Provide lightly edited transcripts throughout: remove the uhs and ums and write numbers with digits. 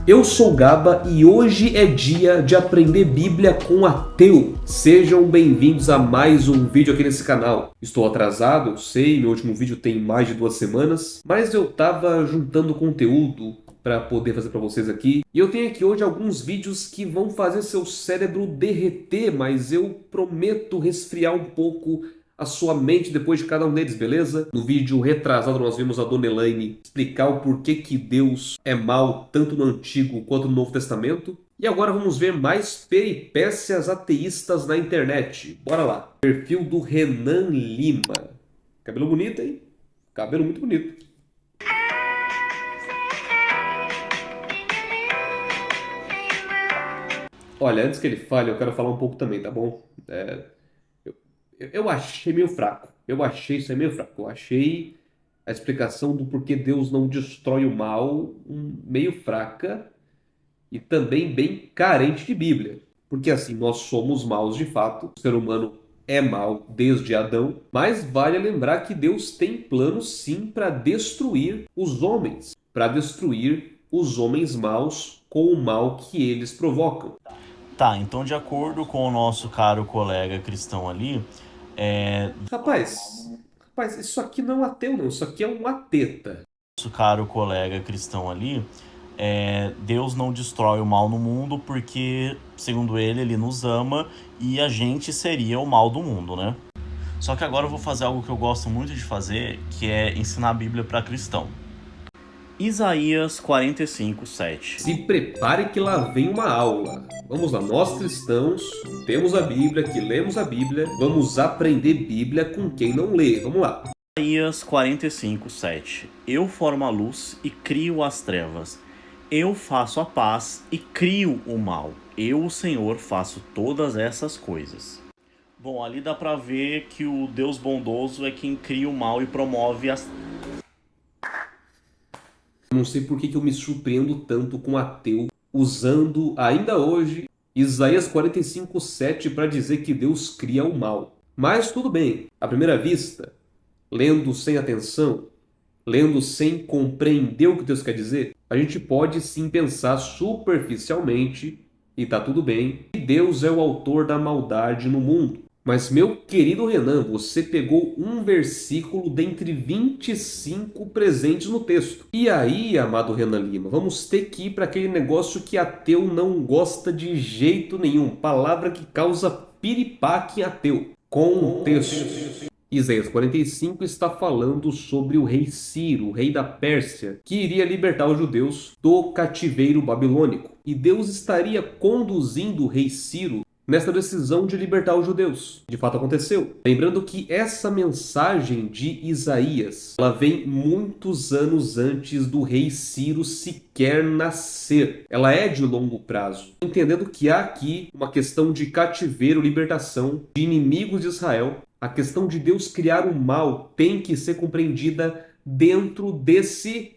Eu sou o Gaba e hoje é dia de aprender Bíblia com ateu. Sejam bem-vindos a mais um vídeo aqui nesse canal. Estou atrasado, eu sei, meu último vídeo tem mais de 2 semanas, mas eu tava juntando conteúdo para poder fazer para vocês aqui. E eu tenho aqui hoje alguns vídeos que vão fazer seu cérebro derreter, mas eu prometo resfriar um pouco a sua mente depois de cada um deles, beleza? No vídeo retrasado nós vimos a Dona Elaine explicar o porquê que Deus é mau tanto no Antigo quanto no Novo Testamento. E agora vamos ver mais peripécias ateístas na internet. Bora lá. Perfil do Renan Lima. Cabelo bonito, hein? Cabelo muito bonito. Olha, antes que ele fale, eu quero falar um pouco também, tá bom? Eu achei meio fraco. Eu achei isso aí meio fraco. Eu achei a explicação do porquê Deus não destrói o mal meio fraca e também bem carente de Bíblia. Porque assim, nós somos maus de fato. O ser humano é mau desde Adão. Mas vale lembrar que Deus tem planos sim para destruir os homens. Para destruir os homens maus com o mal que eles provocam. Tá, então de acordo com o nosso caro colega cristão ali, Rapaz, isso aqui não é um ateu não, isso aqui é um ateta. Deus não destrói o mal no mundo porque, segundo ele nos ama e a gente seria o mal do mundo, né? Só que agora eu vou fazer algo que eu gosto muito de fazer, que é ensinar a Bíblia para cristão. Isaías 45:7. Se prepare que lá vem uma aula. Vamos lá, nós cristãos temos a Bíblia, que lemos a Bíblia, vamos aprender Bíblia com quem não lê. Vamos lá. Isaías 45:7. Eu formo a luz e crio as trevas. Eu faço a paz e crio o mal. Eu, o Senhor, faço todas essas coisas. Bom, ali dá pra ver que o Deus bondoso é quem cria o mal e promove as... Não sei por que eu me surpreendo tanto com ateu usando ainda hoje Isaías 45:7 para dizer que Deus cria o mal. Mas tudo bem, à primeira vista, lendo sem atenção, lendo sem compreender o que Deus quer dizer, a gente pode sim pensar superficialmente, e tá tudo bem, que Deus é o autor da maldade no mundo. Mas, meu querido Renan, você pegou um versículo dentre 25 presentes no texto. E aí, amado Renan Lima, vamos ter que ir para aquele negócio que ateu não gosta de jeito nenhum. Palavra que causa piripaque em ateu. Contexto. Isaías 45 está falando sobre o rei Ciro, o rei da Pérsia, que iria libertar os judeus do cativeiro babilônico. E Deus estaria conduzindo o rei Ciro nessa decisão de libertar os judeus. De fato aconteceu. Lembrando que essa mensagem de Isaías, ela vem muitos anos antes do rei Ciro sequer nascer. Ela é de longo prazo. Entendendo que há aqui uma questão de cativeiro, libertação de inimigos de Israel. A questão de Deus criar o mal tem que ser compreendida dentro desse...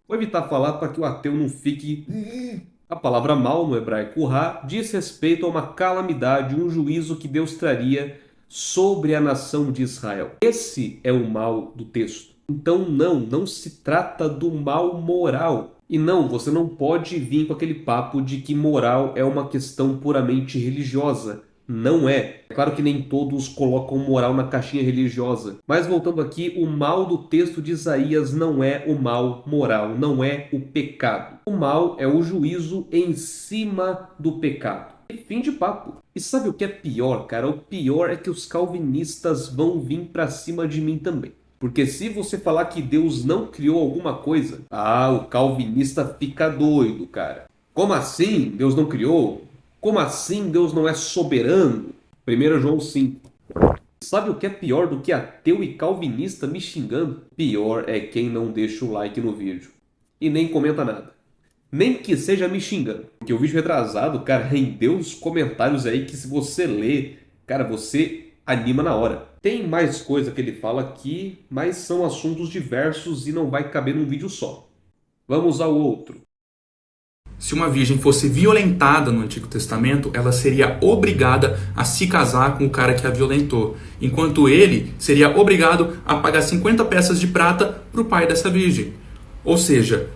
Vou evitar falar para que o ateu não fique... A palavra mal no hebraico ra diz respeito a uma calamidade, um juízo que Deus traria sobre a nação de Israel. Esse é o mal do texto. Então não se trata do mal moral. E não, você não pode vir com aquele papo de que moral é uma questão puramente religiosa. Não é. É claro que nem todos colocam moral na caixinha religiosa. Mas voltando aqui, o mal do texto de Isaías não é o mal moral, não é o pecado. O mal é o juízo em cima do pecado. E fim de papo. E sabe o que é pior, cara? O pior é que os calvinistas vão vir pra cima de mim também. Porque se você falar que Deus não criou alguma coisa, o calvinista fica doido, cara. Como assim? Deus não criou? Como assim Deus não é soberano? 1 João 5. Sabe o que é pior do que ateu e calvinista me xingando? Pior é quem não deixa o like no vídeo. E nem comenta nada. Nem que seja me xingando. Porque o vídeo retrasado, cara, rendeu uns comentários aí que se você ler, cara, você anima na hora. Tem mais coisa que ele fala aqui, mas são assuntos diversos e não vai caber num vídeo só. Vamos ao outro. Se uma virgem fosse violentada no Antigo Testamento, ela seria obrigada a se casar com o cara que a violentou, enquanto ele seria obrigado a pagar 50 peças de prata para o pai dessa virgem. Ou seja,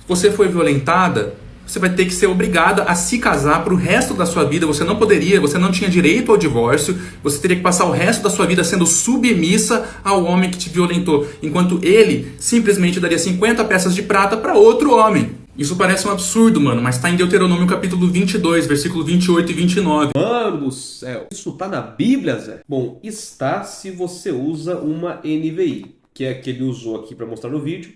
se você foi violentada, você vai ter que ser obrigada a se casar para o resto da sua vida. Você não tinha direito ao divórcio, você teria que passar o resto da sua vida sendo submissa ao homem que te violentou, enquanto ele simplesmente daria 50 peças de prata para outro homem. Isso parece um absurdo, mano, mas está em Deuteronômio capítulo 22, versículo 28 e 29. Mano do céu, isso tá na Bíblia, Zé? Bom, está se você usa uma NVI, que é a que ele usou aqui para mostrar no vídeo,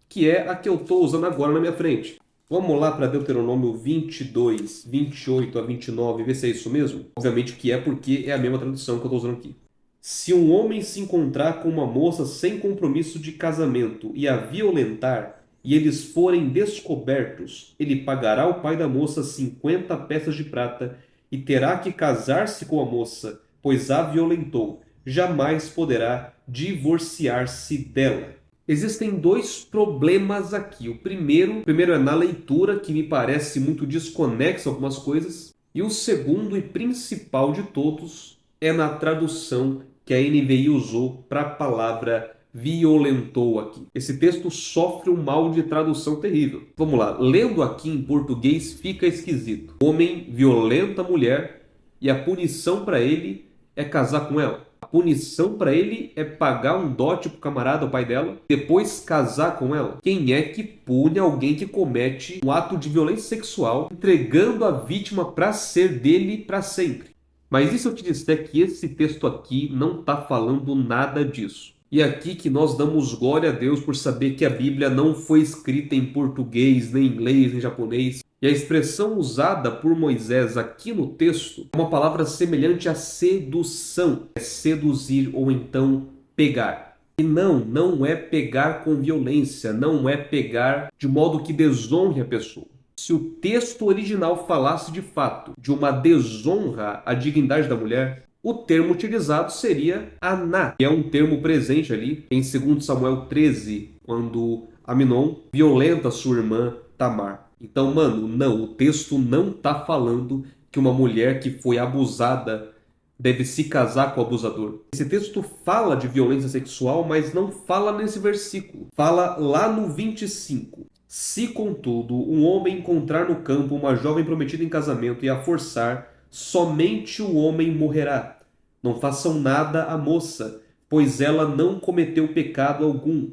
que é a que eu estou usando agora na minha frente. Vamos lá para Deuteronômio 22, 28 a 29, ver se é isso mesmo? Obviamente que é, porque é a mesma tradução que eu estou usando aqui. Se um homem se encontrar com uma moça sem compromisso de casamento e a violentar, e eles forem descobertos, ele pagará ao pai da moça 50 peças de prata e terá que casar-se com a moça, pois a violentou. Jamais poderá divorciar-se dela. Existem dois problemas aqui. O primeiro é na leitura, que me parece muito desconexa algumas coisas. E o segundo e principal de todos é na tradução que a NVI usou para a palavra violentou aqui. Esse texto sofre um mal de tradução terrível. Vamos lá, lendo aqui em português fica esquisito. O homem violenta a mulher e a punição para ele é casar com ela. A punição para ele é pagar um dote pro camarada, o pai dela, depois casar com ela. Quem é que pune alguém que comete um ato de violência sexual, entregando a vítima para ser dele para sempre? Mas e se eu te disser que esse texto aqui não está falando nada disso? E aqui que nós damos glória a Deus por saber que a Bíblia não foi escrita em português, nem inglês, nem japonês. E a expressão usada por Moisés aqui no texto é uma palavra semelhante a sedução. É seduzir ou então pegar. E não é pegar com violência, não é pegar de modo que desonre a pessoa. Se o texto original falasse de fato de uma desonra à dignidade da mulher, o termo utilizado seria aná, que é um termo presente ali em 2 Samuel 13, quando Aminon violenta sua irmã Tamar. Então, mano, não, o texto não está falando que uma mulher que foi abusada deve se casar com o abusador. Esse texto fala de violência sexual, mas não fala nesse versículo. Fala lá no 25. Se, contudo, um homem encontrar no campo uma jovem prometida em casamento e a forçar, somente o homem morrerá. Não façam nada à moça, pois ela não cometeu pecado algum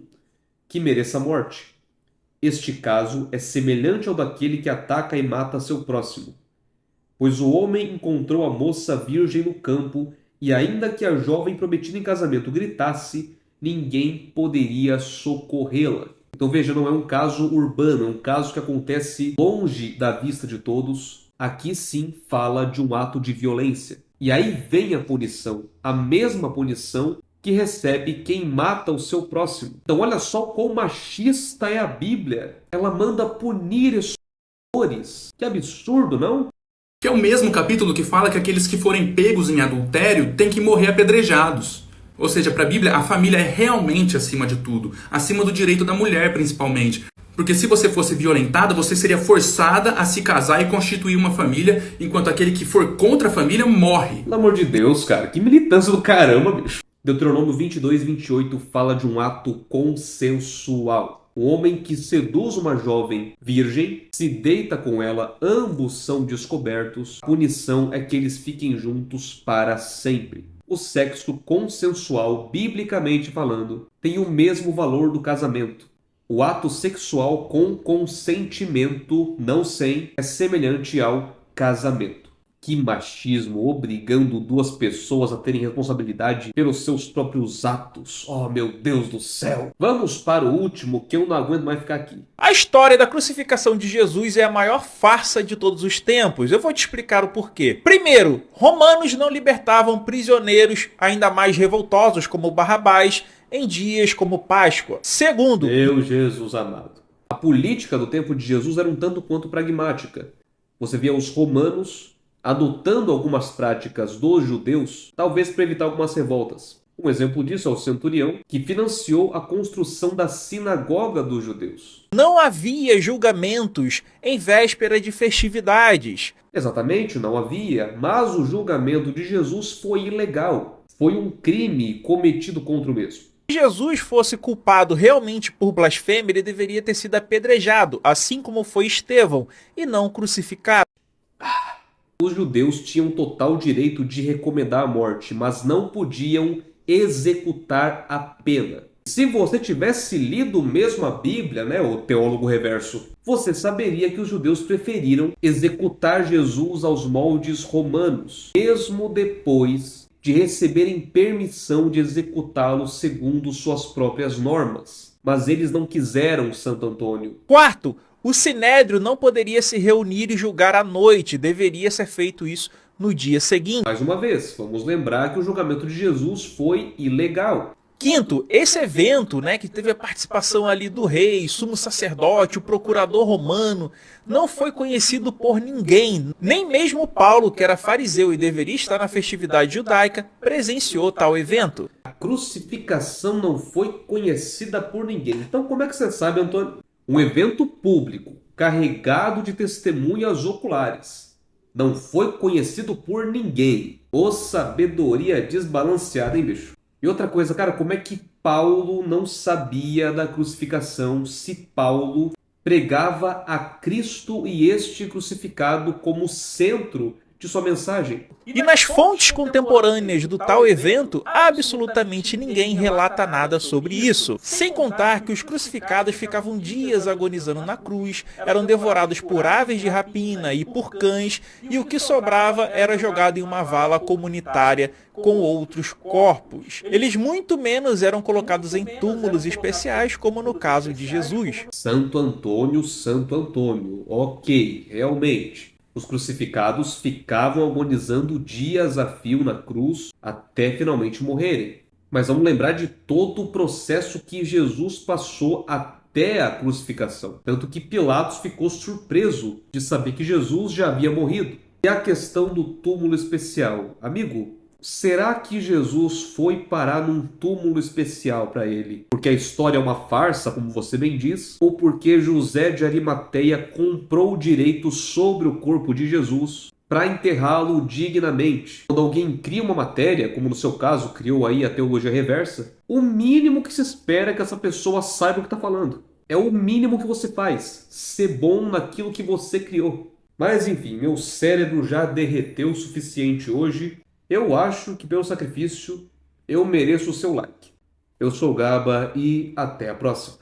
que mereça a morte. Este caso é semelhante ao daquele que ataca e mata seu próximo. Pois o homem encontrou a moça virgem no campo, e ainda que a jovem prometida em casamento gritasse, ninguém poderia socorrê-la. Então veja, não é um caso urbano, é um caso que acontece longe da vista de todos. Aqui sim fala de um ato de violência. E aí vem a punição, a mesma punição que recebe quem mata o seu próximo. Então olha só quão machista é a Bíblia. Ela manda punir esses horrores. Que absurdo, não? Que é o mesmo capítulo que fala que aqueles que forem pegos em adultério têm que morrer apedrejados. Ou seja, para a Bíblia, a família é realmente acima de tudo. Acima do direito da mulher, principalmente. Porque se você fosse violentada, você seria forçada a se casar e constituir uma família, enquanto aquele que for contra a família morre. Pelo amor de Deus, cara. Que militância do caramba, bicho. Deuteronômio 22, 28 fala de um ato consensual. O homem que seduz uma jovem virgem, se deita com ela, ambos são descobertos. A punição é que eles fiquem juntos para sempre. O sexo consensual, biblicamente falando, tem o mesmo valor do casamento. O ato sexual com consentimento, não sem, é semelhante ao casamento. Que machismo, obrigando duas pessoas a terem responsabilidade pelos seus próprios atos. Oh, meu Deus do céu. Vamos para o último, que eu não aguento mais ficar aqui. A história da crucificação de Jesus é a maior farsa de todos os tempos. Eu vou te explicar o porquê. Primeiro, romanos não libertavam prisioneiros ainda mais revoltosos como Barrabás em dias como Páscoa. Segundo, meu Jesus amado. A política do tempo de Jesus era um tanto quanto pragmática. Você via os romanos adotando algumas práticas dos judeus, talvez para evitar algumas revoltas. Um exemplo disso é o centurião, que financiou a construção da sinagoga dos judeus. Não havia julgamentos em véspera de festividades. Exatamente, não havia, mas o julgamento de Jesus foi ilegal. Foi um crime cometido contra o mesmo. Se Jesus fosse culpado realmente por blasfêmia, ele deveria ter sido apedrejado, assim como foi Estevão, e não crucificado. Os judeus tinham total direito de recomendar a morte, mas não podiam executar a pena. Se você tivesse lido mesmo a Bíblia, né, o teólogo reverso, você saberia que os judeus preferiram executar Jesus aos moldes romanos, mesmo depois de receberem permissão de executá-lo segundo suas próprias normas. Mas eles não quiseram Santo Antônio. Quarto, o Sinédrio não poderia se reunir e julgar à noite, deveria ser feito isso no dia seguinte. Mais uma vez, vamos lembrar que o julgamento de Jesus foi ilegal. Quinto, esse evento, que teve a participação ali do rei, sumo sacerdote, o procurador romano, não foi conhecido por ninguém. Nem mesmo Paulo, que era fariseu e deveria estar na festividade judaica, presenciou tal evento. A crucificação não foi conhecida por ninguém. Então como é que você sabe, Antônio? Um evento público, carregado de testemunhas oculares, não foi conhecido por ninguém. Ô sabedoria desbalanceada, hein, bicho? E outra coisa, cara, como é que Paulo não sabia da crucificação se Paulo pregava a Cristo e este crucificado como centro de sua mensagem? E nas fontes contemporâneas do tal evento, absolutamente ninguém relata nada sobre isso. Sem contar que os crucificados ficavam dias agonizando na cruz, eram devorados por aves de rapina e por cães, e o que sobrava era jogado em uma vala comunitária com outros corpos. Eles muito menos eram colocados em túmulos especiais, como no caso de Jesus. Santo Antônio, ok, realmente. Os crucificados ficavam agonizando dias a fio na cruz até finalmente morrerem. Mas vamos lembrar de todo o processo que Jesus passou até a crucificação. Tanto que Pilatos ficou surpreso de saber que Jesus já havia morrido. E a questão do túmulo especial. Amigo, será que Jesus foi parar num túmulo especial para ele porque a história é uma farsa, como você bem diz, ou porque José de Arimateia comprou o direito sobre o corpo de Jesus para enterrá-lo dignamente? Quando alguém cria uma matéria, como no seu caso criou aí a teologia reversa, o mínimo que se espera é que essa pessoa saiba o que está falando. É o mínimo que você faz, ser bom naquilo que você criou. Mas enfim, meu cérebro já derreteu o suficiente hoje. Eu acho que pelo sacrifício eu mereço o seu like. Eu sou o Gaba e até a próxima.